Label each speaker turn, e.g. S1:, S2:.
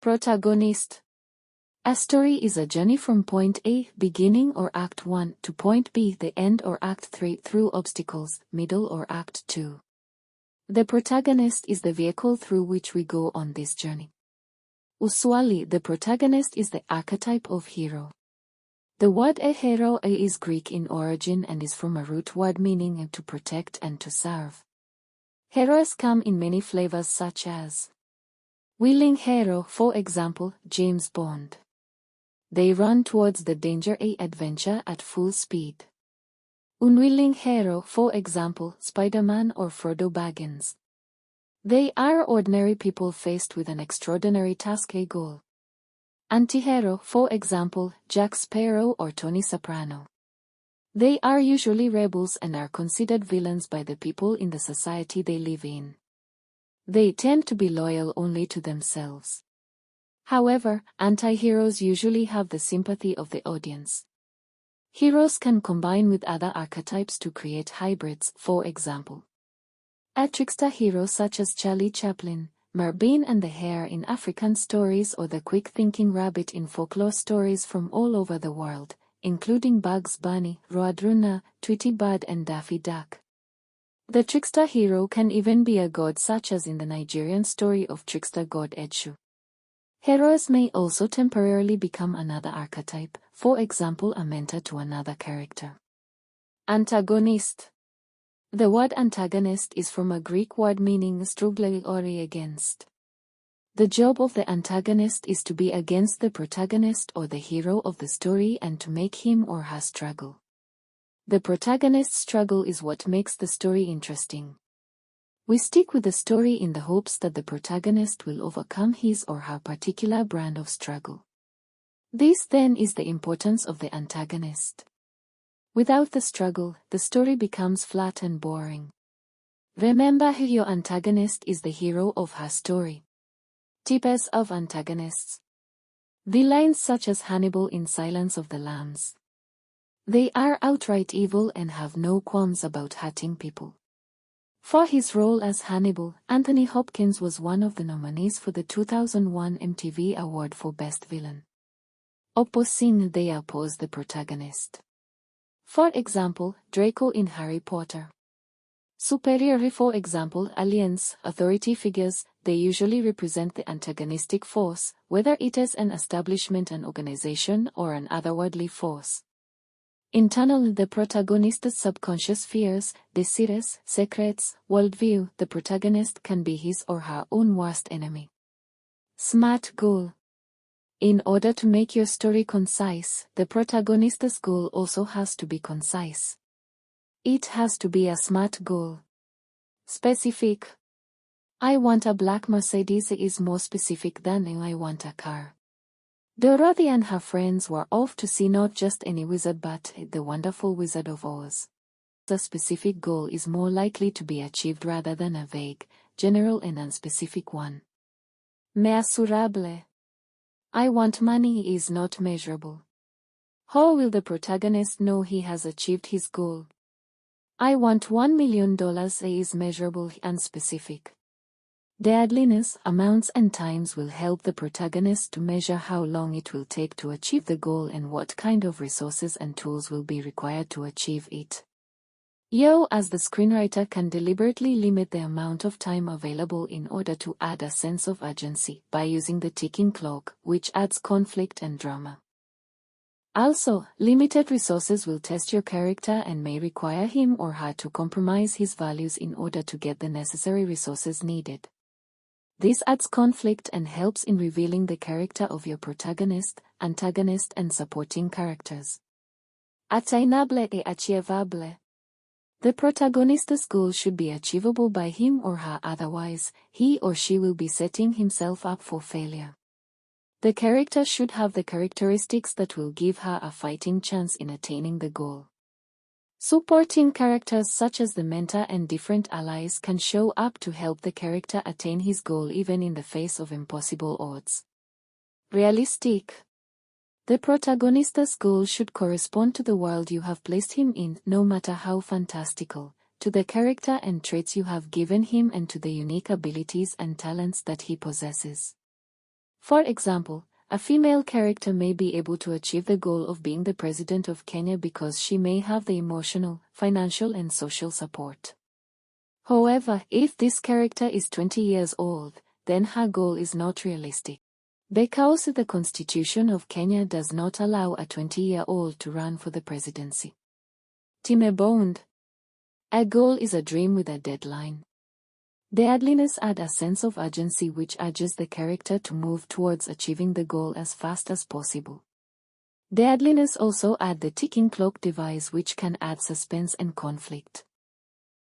S1: Protagonist. A story is a journey from point A, beginning or Act 1, to point B, the end or Act 3, through obstacles, middle or Act 2. The protagonist is the vehicle through which we go on this journey. Usually, the protagonist is the archetype of hero. The word hero is Greek in origin and is from a root word meaning to protect and to serve. Heroes come in many flavors such as willing hero, for example, James Bond. They run towards the danger adventure at full speed. Unwilling hero, for example, Spider-Man or Frodo Baggins. They are ordinary people faced with an extraordinary task goal. Anti-hero, for example, Jack Sparrow or Tony Soprano. They are usually rebels and are considered villains by the people in the society they live in. They tend to be loyal only to themselves. However, anti-heroes usually have the sympathy of the audience. Heroes can combine with other archetypes to create hybrids, for example. A trickster hero such as Charlie Chaplin, Merbein and the Hare in African stories, or the quick-thinking rabbit in folklore stories from all over the world, including Bugs Bunny, Roadrunner, Tweety Bird and Daffy Duck. The trickster hero can even be a god such as in the Nigerian story of trickster god Edshu. Heroes may also temporarily become another archetype, for example a mentor to another character. Antagonist. The word antagonist is from a Greek word meaning struggle or against. The job of the antagonist is to be against the protagonist or the hero of the story and to make him or her struggle. The protagonist's struggle is what makes the story interesting. We stick with the story in the hopes that the protagonist will overcome his or her particular brand of struggle. This then is the importance of the antagonist. Without the struggle, the story becomes flat and boring. Remember who your antagonist is, the hero of her story. Types of antagonists. Villains such as Hannibal in Silence of the Lambs. They are outright evil and have no qualms about hurting people. For his role as Hannibal, Anthony Hopkins was one of the nominees for the 2001 MTV Award for Best Villain. Opposing, they oppose the protagonist. For example, Draco in Harry Potter. Superior, for example, aliens, authority figures, they usually represent the antagonistic force, whether it is an establishment, an organization, or an otherworldly force. Internal, the protagonist's subconscious fears, desires, secrets, worldview, the protagonist can be his or her own worst enemy. SMART goal. In order to make your story concise, the protagonist's goal also has to be concise. It has to be a SMART goal. Specific. I want a black Mercedes is more specific than I want a car. Dorothy and her friends were off to see not just any wizard but the wonderful Wizard of Oz. A specific goal is more likely to be achieved rather than a vague, general and unspecific one. Measurable. I want money is not measurable. How will the protagonist know he has achieved his goal? I want $1 million is measurable and specific. Deadliness, amounts and times will help the protagonist to measure how long it will take to achieve the goal and what kind of resources and tools will be required to achieve it. You as the screenwriter can deliberately limit the amount of time available in order to add a sense of urgency by using the ticking clock, which adds conflict and drama. Also, limited resources will test your character and may require him or her to compromise his values in order to get the necessary resources needed. This adds conflict and helps in revealing the character of your protagonist, antagonist and supporting characters. Attainable et achievable. The protagonist's goal should be achievable by him or her, otherwise, he or she will be setting himself up for failure. The character should have the characteristics that will give her a fighting chance in attaining the goal. Supporting characters such as the mentor and different allies can show up to help the character attain his goal even in the face of impossible odds. Realistic. The protagonist's goal should correspond to the world you have placed him in, no matter how fantastical, to the character and traits you have given him and to the unique abilities and talents that he possesses. For example, a female character may be able to achieve the goal of being the president of Kenya because she may have the emotional, financial and social support. However, if this character is 20 years old, then her goal is not realistic. Because the Constitution of Kenya does not allow a 20-year-old to run for the presidency. Timebound. A goal is a dream with a deadline. Deadlines add a sense of urgency which urges the character to move towards achieving the goal as fast as possible. Deadlines also add the ticking clock device which can add suspense and conflict.